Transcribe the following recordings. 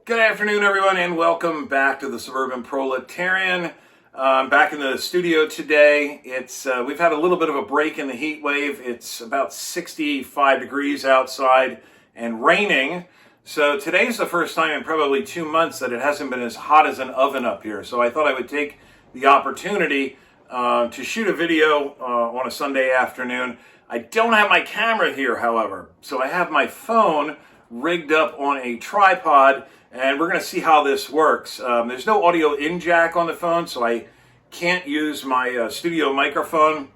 Good afternoon, everyone, and welcome back to the Suburban Proletarian. Back in the studio today. We've had a little bit of a break in the heat wave. It's about 65 degrees outside and raining. So today's the first time in probably 2 months that it hasn't been as hot as an oven up here. So I thought I would take the opportunity to shoot a video on a Sunday afternoon. I don't have my camera here, however, so I have my phone rigged up on a tripod, and we're going to see how this works. There's no audio in jack on the phone, so I can't use my studio microphone.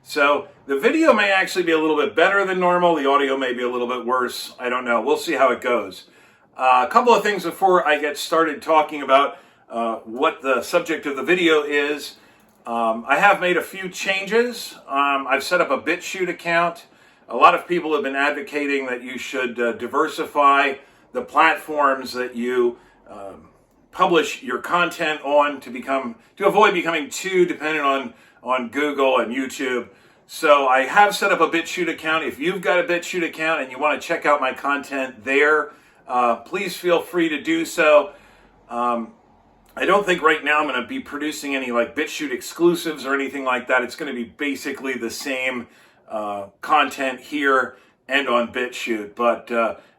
So the video may actually be a little bit better than normal. The audio may be a little bit worse. I don't know. We'll see how it goes. A couple of things before I get started talking about what the subject of the video is. I have made a few changes. I've set up a BitChute account. A lot of people have been advocating that you should diversify the platforms that you publish your content on to avoid becoming too dependent on Google and YouTube. So I have set up a BitChute account. If you've got a BitChute account and you want to check out my content there, please feel free to do so. I don't think right now I'm going to be producing any like BitChute exclusives or anything like that. It's going to be basically the same content here and on BitChute, but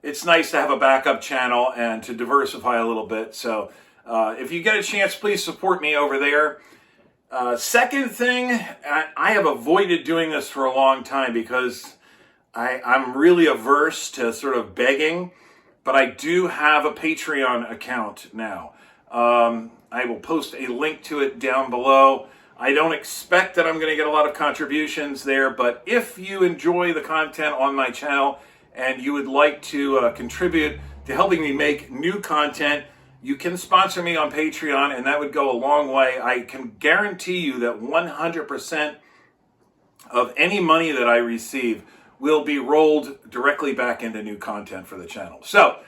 it's nice to have a backup channel and to diversify a little bit. So if you get a chance, please support me over there. Second thing, I have avoided doing this for a long time because I'm really averse to sort of begging, but I do have a Patreon account now. I will post a link to it down below. I don't expect that I'm going to get a lot of contributions there, but if you enjoy the content on my channel and you would like to contribute to helping me make new content, you can sponsor me on Patreon, and that would go a long way. I can guarantee you that 100% of any money that I receive will be rolled directly back into new content for the channel. So,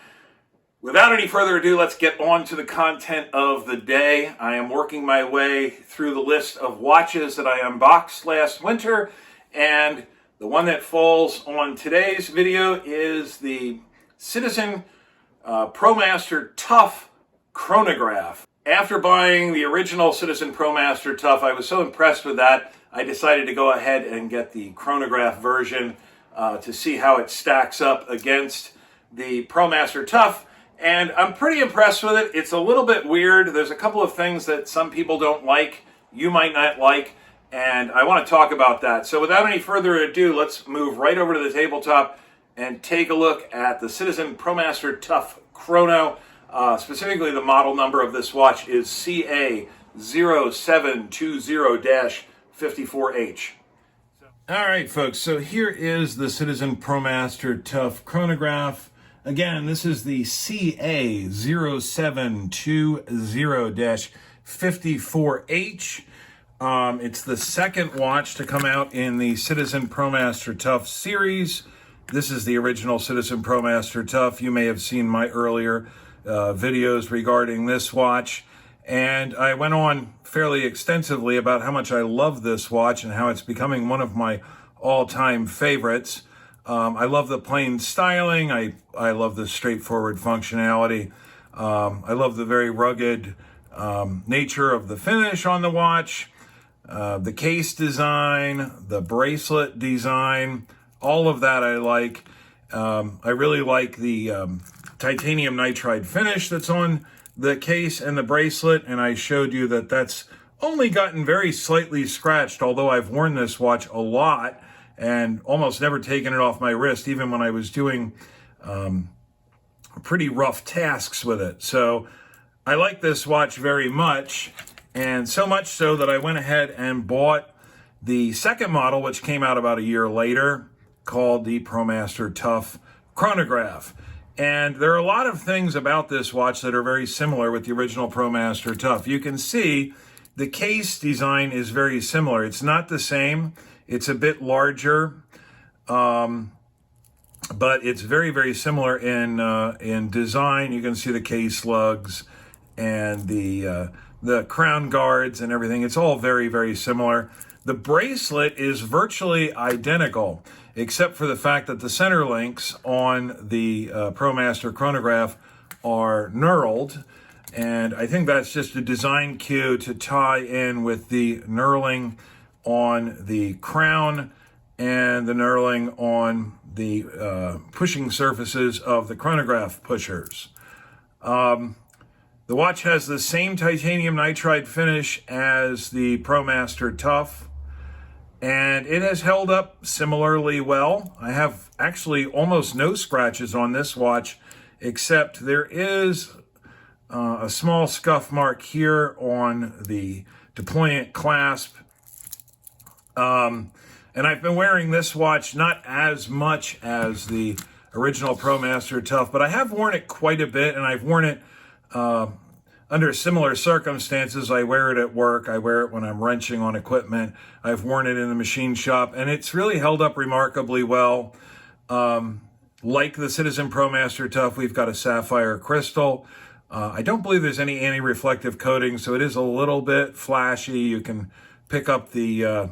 without any further ado, let's get on to the content of the day. I am working my way through the list of watches that I unboxed last winter, and the one that falls on today's video is the Citizen Promaster Tough Chronograph. After buying the original Citizen Promaster Tough, I was so impressed with that, I decided to go ahead and get the Chronograph version to see how it stacks up against the Promaster Tough. And I'm pretty impressed with it. It's a little bit weird. There's a couple of things that some people don't like, you might not like, and I want to talk about that. So without any further ado, let's move right over to the tabletop and take a look at the Citizen Promaster Tough Chrono. Specifically, the model number of this watch is CA0720-54H. All right, folks, so here is the Citizen Promaster Tough Chronograph. Again, this is the CA0720-54H. It's the second watch to come out in the Citizen Promaster Tough series. This is the original Citizen Promaster Tough. You may have seen my earlier videos regarding this watch. And I went on fairly extensively about how much I love this watch and how it's becoming one of my all-time favorites. I love the plain styling. I love the straightforward functionality. I love the very rugged nature of the finish on the watch, the case design, the bracelet design, all of that I like. I really like the titanium nitride finish that's on the case and the bracelet, and I showed you that that's only gotten very slightly scratched, although I've worn this watch a lot and almost never taken it off my wrist, even when I was doing pretty rough tasks with it. So I like this watch very much, and so much so that I went ahead and bought the second model, which came out about a year later, called the Promaster Tough Chronograph. And there are a lot of things about this watch that are very similar with the original Promaster Tough. You can see the case design is very similar. It's not the same. It's a bit larger, but it's very, very similar in design. You can see the case lugs and the crown guards and everything. It's all very, very similar. The bracelet is virtually identical, except for the fact that the center links on the Promaster Chronograph are knurled, and I think that's just a design cue to tie in with the knurling on the crown and the knurling on the pushing surfaces of the chronograph pushers. The watch has the same titanium nitride finish as the Promaster Tough, and it has held up similarly well. I have actually almost no scratches on this watch, except there is a small scuff mark here on the deployant clasp. And I've been wearing this watch not as much as the original Promaster Tough, but I have worn it quite a bit, and I've worn it under similar circumstances. I wear it at work. I wear it when I'm wrenching on equipment. I've worn it in the machine shop, and it's really held up remarkably well. Like the Citizen Promaster Tough, we've got a sapphire crystal. I don't believe there's any anti-reflective coating, so it is a little bit flashy. You can pick up the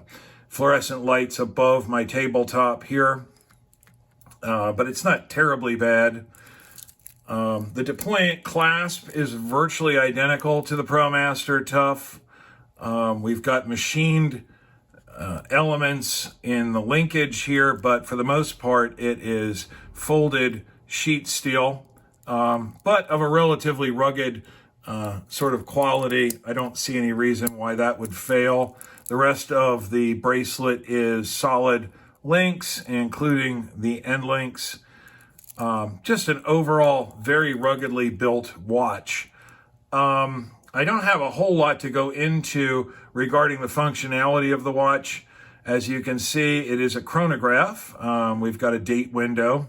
fluorescent lights above my tabletop here, but it's not terribly bad. The deployant clasp is virtually identical to the Promaster Tough. We've got machined elements in the linkage here, but for the most part it is folded sheet steel, but of a relatively rugged sort of quality. I don't see any reason why that would fail. The rest of the bracelet is solid links, including the end links. Just an overall very ruggedly built watch. I don't have a whole lot to go into regarding the functionality of the watch. As you can see, it is a chronograph. We've got a date window.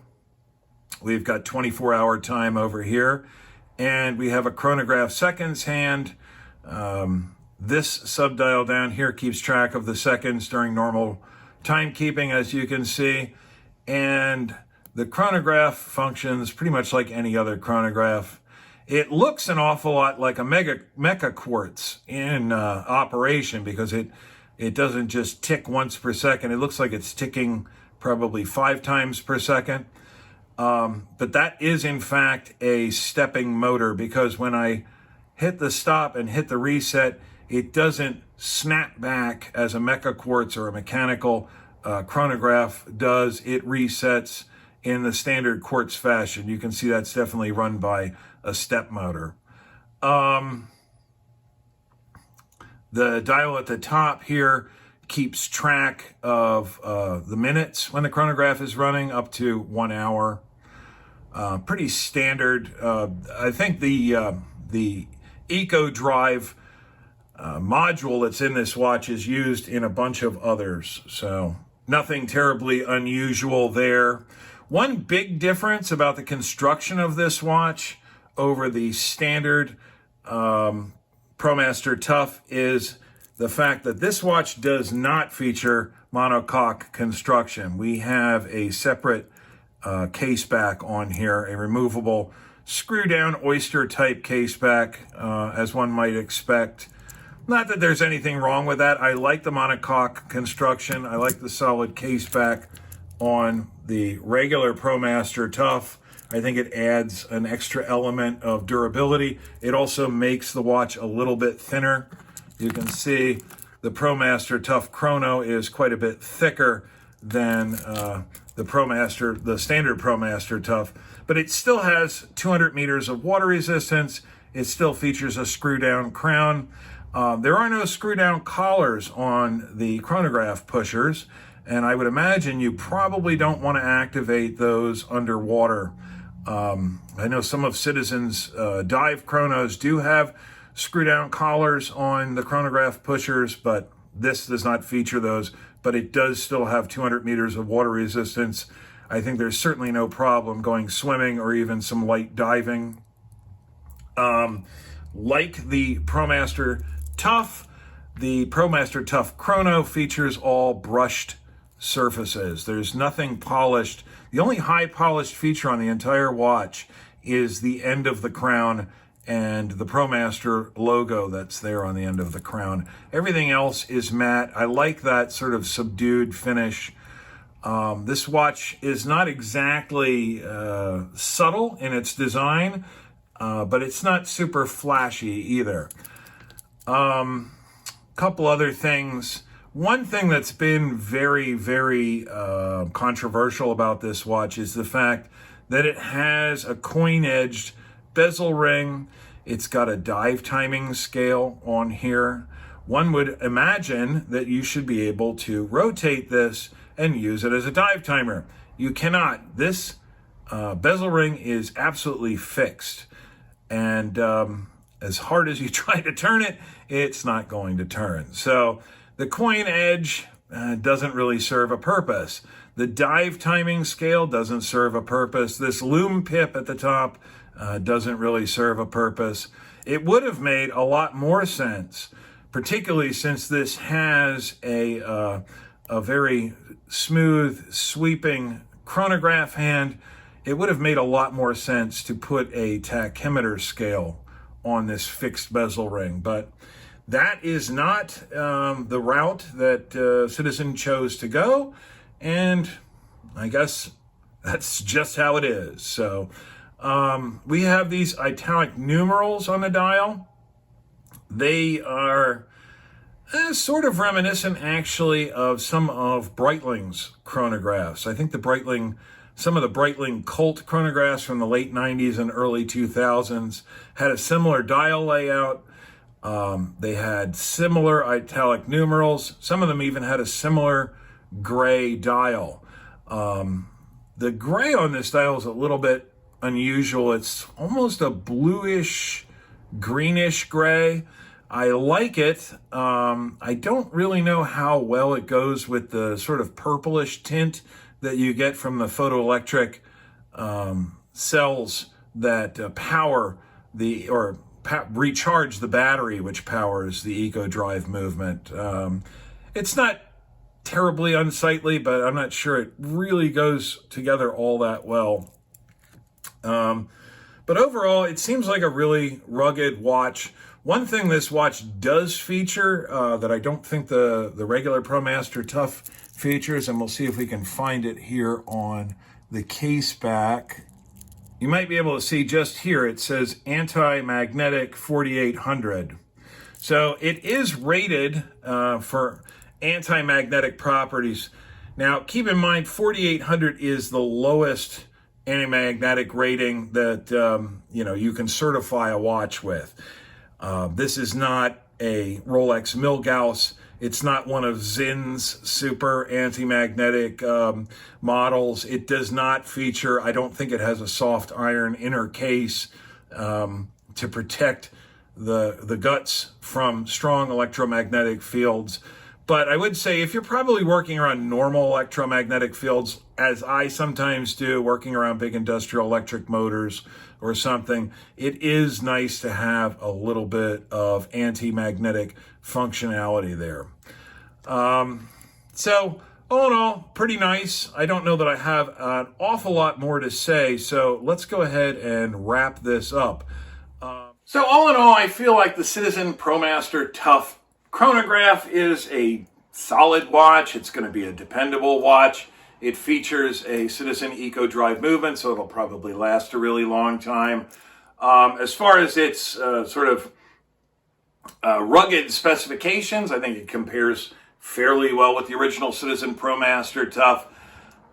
We've got 24-hour time over here, and we have a chronograph seconds hand. This subdial down here keeps track of the seconds during normal timekeeping, as you can see, and the chronograph functions pretty much like any other chronograph. It looks an awful lot like a mecha quartz in operation, because it doesn't just tick once per second. It looks like it's ticking probably 5 times per second. But that is in fact a stepping motor, because when I hit the stop and hit the reset, it doesn't snap back as a mecha quartz or a mechanical chronograph does. It resets in the standard quartz fashion. You can see that's definitely run by a step motor. The dial at the top here keeps track of the minutes when the chronograph is running, up to 1 hour. Pretty standard. I think the Eco Drive module that's in this watch is used in a bunch of others, so nothing terribly unusual there. One big difference about the construction of this watch over the standard Promaster Tough is the fact that this watch does not feature monocoque construction. We have a separate case back on here, a removable screw down oyster type case back, as one might expect. Not that there's anything wrong with that. I like the monocoque construction. I like the solid case back on the regular Promaster Tough. I think it adds an extra element of durability. It also makes the watch a little bit thinner. You can see the Promaster Tough Chrono is quite a bit thicker than the standard Promaster Tough, but it still has 200 meters of water resistance. It still features a screw down crown. There are no screw down collars on the chronograph pushers, and I would imagine you probably don't want to activate those underwater. I know some of Citizen's dive chronos do have screw down collars on the chronograph pushers, but this does not feature those, but it does still have 200 meters of water resistance. I think there's certainly no problem going swimming or even some light diving. Like the Promaster Tough, the Promaster Tough Chrono features all brushed surfaces. There's nothing polished. The only high polished feature on the entire watch is the end of the crown and the Promaster logo that's there on the end of the crown. Everything else is matte. I like that sort of subdued finish. This watch is not exactly subtle in its design. but it's not super flashy either. Couple other things. One thing that's been very, very controversial about this watch is the fact that it has a coin-edged bezel ring. It's got a dive timing scale on here. One would imagine that you should be able to rotate this and use it as a dive timer. You cannot. This bezel ring is absolutely fixed. And as hard as you try to turn it, it's not going to turn. So the coin edge doesn't really serve a purpose. The dive timing scale doesn't serve a purpose. This loom pip at the top doesn't really serve a purpose. It would have made a lot more sense, particularly since this has a very smooth, sweeping chronograph hand. It would have made a lot more sense to put a tachymeter scale on this fixed bezel ring, but that is not the route that Citizen chose to go, and I guess that's just how it is. So we have these italic numerals on the dial. They are sort of reminiscent, actually, of some of Breitling's chronographs. I think some of the Breitling Colt chronographs from the late 90s and early 2000s had a similar dial layout. They had similar italic numerals. Some of them even had a similar gray dial. The gray on this dial is a little bit unusual. It's almost a bluish, greenish gray. I like it. I don't really know how well it goes with the sort of purplish tint that you get from the photoelectric cells that power recharge the battery, which powers the EcoDrive movement. It's not terribly unsightly, but I'm not sure it really goes together all that well. But overall, it seems like a really rugged watch. One thing this watch does feature that I don't think the regular Promaster Tough features, and we'll see if we can find it here on the case back. You might be able to see just here, it says anti-magnetic 4800. So it is rated for anti-magnetic properties. Now, keep in mind, 4800 is the lowest anti-magnetic rating that you can certify a watch with. This is not a Rolex Milgauss. It's not one of Zinn's super anti-magnetic models. It does not feature, I don't think it has a soft iron inner case to protect the guts from strong electromagnetic fields. But I would say if you're probably working around normal electromagnetic fields, as I sometimes do, working around big industrial electric motors or something, it is nice to have a little bit of anti-magnetic functionality there. So all in all, pretty nice. I don't know that I have an awful lot more to say, so let's go ahead and wrap this up. So all in all, I feel like the Citizen Promaster Tough Chronograph is a solid watch. It's going to be a dependable watch. It features a Citizen EcoDrive movement, so it'll probably last a really long time. As far as its rugged specifications, I think it compares fairly well with the original Citizen Promaster Tough.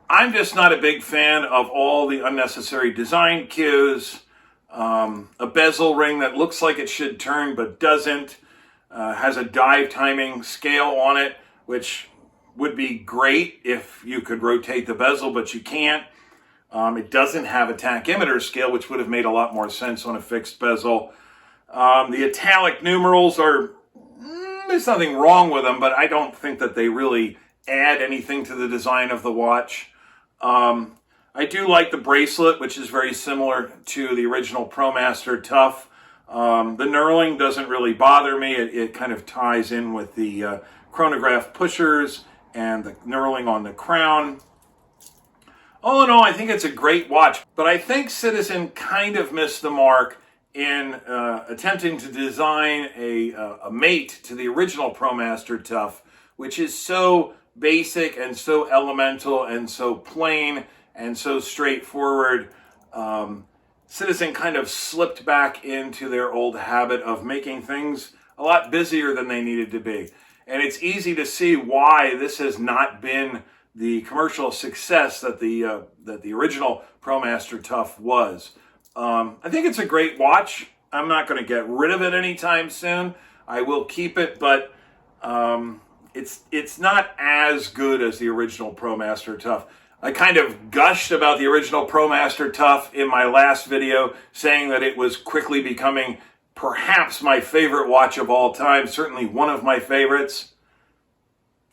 I'm just not a big fan of all the unnecessary design cues. A bezel ring that looks like it should turn but doesn't. Has a dive timing scale on it, which would be great if you could rotate the bezel, but you can't. It doesn't have a tachymeter scale, which would have made a lot more sense on a fixed bezel. The italic numerals there's nothing wrong with them, but I don't think that they really add anything to the design of the watch. I do like the bracelet, which is very similar to the original Promaster Tough. The knurling doesn't really bother me. It kind of ties in with the chronograph pushers and the knurling on the crown. All in all, I think it's a great watch, but I think Citizen kind of missed the mark in attempting to design a mate to the original Promaster Tough, which is so basic and so elemental and so plain and so straightforward. Citizen kind of slipped back into their old habit of making things a lot busier than they needed to be. And it's easy to see why this has not been the commercial success that the original Promaster Tough was. I think it's a great watch. I'm not going to get rid of it anytime soon. I will keep it, but it's not as good as the original Promaster Tough. I kind of gushed about the original Promaster Tough in my last video, saying that it was quickly becoming perhaps my favorite watch of all time, certainly one of my favorites.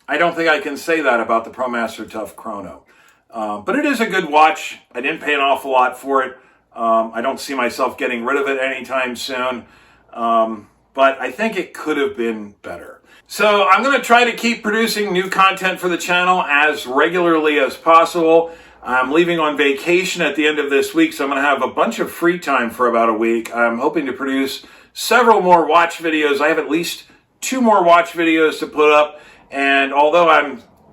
I don't think I can say that about the Promaster Tough Chrono. But it is a good watch. I didn't pay an awful lot for it. I don't see myself getting rid of it anytime soon. But I think it could have been better. So I'm going to try to keep producing new content for the channel as regularly as possible. I'm leaving on vacation at the end of this week, so I'm going to have a bunch of free time for about a week. I'm hoping to produce several more watch videos. I have at least 2 more watch videos to put up, and although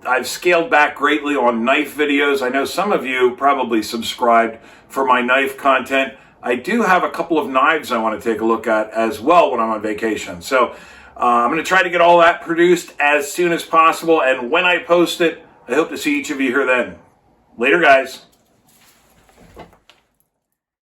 I've scaled back greatly on knife videos, I know some of you probably subscribed for my knife content. I do have a couple of knives I want to take a look at as well when I'm on vacation. So I'm going to try to get all that produced as soon as possible, and when I post it, I hope to see each of you here then. Later, guys.